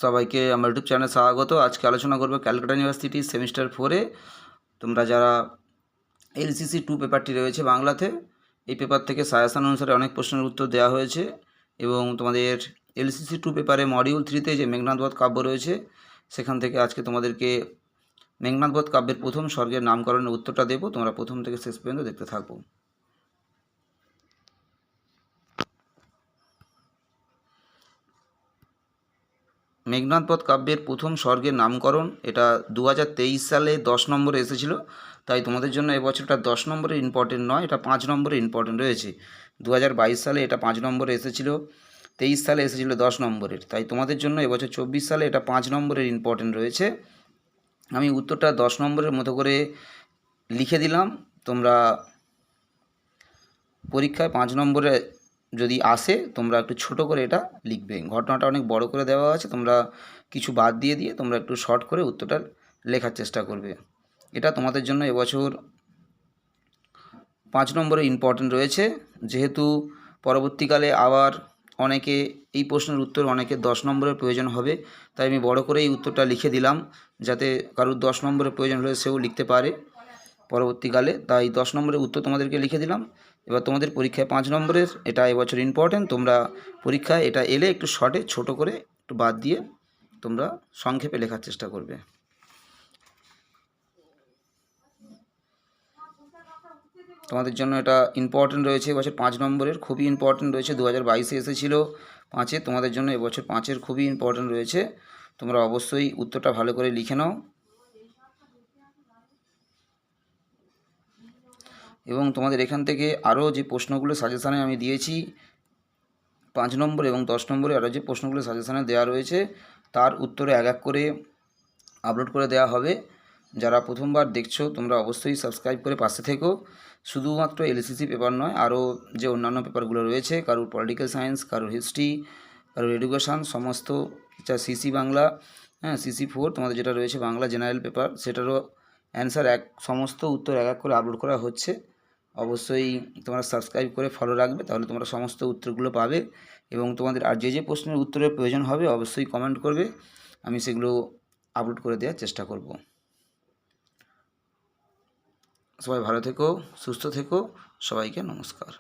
সবাইকে আমার ইউটিউব চ্যানেলে স্বাগত। আজকে আলোচনা করব ক্যালকাটা ইউনিভার্সিটি সেমিস্টার 4-এ তোমরা যারা এলসিসি 2 পেপারটি রয়েছে বাংলাতে, এই পেপার থেকে সাজেশন অনুসারে অনেক প্রশ্নের উত্তর দেওয়া হয়েছে এবং তোমাদের এলসিসি 2 পেপারে মডিউল 3-তে যে মেঘনাদ বধ কাব্য রয়েছে সেখান থেকে আজকে তোমাদেরকে মেঘনাদ বধ কাব্যের প্রথম স্বর্গের নামকরণের উত্তরটা দেবো। তোমরা প্রথম থেকে শেষ পর্যন্ত দেখতে থাকবো। মেঘনাদ বধ কাব্যের প্রথম স্বর্গের নামকরণ এটা 2023 সালে 10 নম্বরে এসেছিলো, তাই তোমাদের জন্য এবছরটা 10 নম্বরে ইম্পর্টেন্ট নয়, এটা 5 নম্বরে ইম্পর্টেন্ট রয়েছে। 2022 সালে এটা 5 নম্বরে এসেছিলো, 23 সালে এসেছিলো 10 নম্বরের, তাই তোমাদের জন্য এবছর 24 সালে এটা 5 নম্বরের ইম্পর্টেন্ট রয়েছে। আমি উত্তরটা 10 নম্বরের মতো করে লিখে দিলাম। তোমরা পরীক্ষায় 5 নম্বরে যদি আসে তোমরা একটু ছোট করে এটা লিখবে। ঘটনাটা অনেক বড় করে দেওয়া আছে, তোমরা কিছু বাদ দিয়ে তোমরা একটু শর্ট করে উত্তরটা লেখার চেষ্টা করবে। এটা তোমাদের জন্য এবছর 5 নম্বরে ইম্পর্টেন্ট রয়েছে। যেহেতু পরবর্তীকালে আবার অনেকে এই প্রশ্নের উত্তর অনেকে 10 নম্বরের প্রয়োজন হবে, তাই আমি বড় করে এই উত্তরটা লিখে দিলাম যাতে কারোর 10 নম্বরের প্রয়োজন হলে সেও লিখতে পারে পরবর্তীকালে। তাই 10 নম্বরের উত্তর তোমাদেরকে লিখে দিলাম। এবার তোমাদের পরীক্ষায় 5 নম্বরের এটা এবছর ইম্পর্টেন্ট, তোমরা পরীক্ষায় এটা এলে একটু শর্টে ছোট করে একটু বাদ দিয়ে তোমরা সংক্ষেপে লেখার চেষ্টা করবে। তোমাদের জন্য এটা ইম্পর্টেন্ট রয়েছে এবছর 5 নম্বরের, খুবই ইম্পর্টেন্ট রয়েছে। 2022-এ এসেছিলো 5-এ, তোমাদের জন্য এবছর 5-এর খুবই ইম্পর্টেন্ট রয়েছে। তোমরা অবশ্যই উত্তরটা ভালো করে লিখে নাও এবং তোমাদের এখান থেকে আরও যে প্রশ্নগুলো সাজেশানে আমি দিয়েছি 5 নম্বর এবং 10 নম্বরে আরও যে প্রশ্নগুলো সাজেশানে দেওয়া রয়েছে তার উত্তরে এক এক করে আপলোড করে দেওয়া হবে। যারা প্রথমবার দেখছো তোমরা অবশ্যই সাবস্ক্রাইব করে পাশে থেকো। শুধুমাত্র এলসিসি পেপার নয়, আরও যে অন্যান্য পেপারগুলো রয়েছে, কারোর পলিটিক্যাল সায়েন্স, কারোর হিস্ট্রি, কারোর এডুকেশান, সমস্ত যা সিসি বাংলা, সিসি 4 তোমাদের যেটা রয়েছে বাংলা জেনারেল পেপার, সেটারও অ্যান্সার সমস্ত উত্তর এক এক করে আপলোড করা হচ্ছে। অবশ্যই তোমরা সাবস্ক্রাইব করে ফলো রাখবে, তাহলে তোমরা সমস্ত উত্তরগুলো পাবে এবং তোমাদের আর যে প্রশ্নের উত্তরের প্রয়োজন হবে অবশ্যই কমেন্ট করবে, আমি সেগুলো আপলোড করে দেওয়ার চেষ্টা করব। সবাই ভালো থেকো, সুস্থ থেকো, সবাইকে নমস্কার।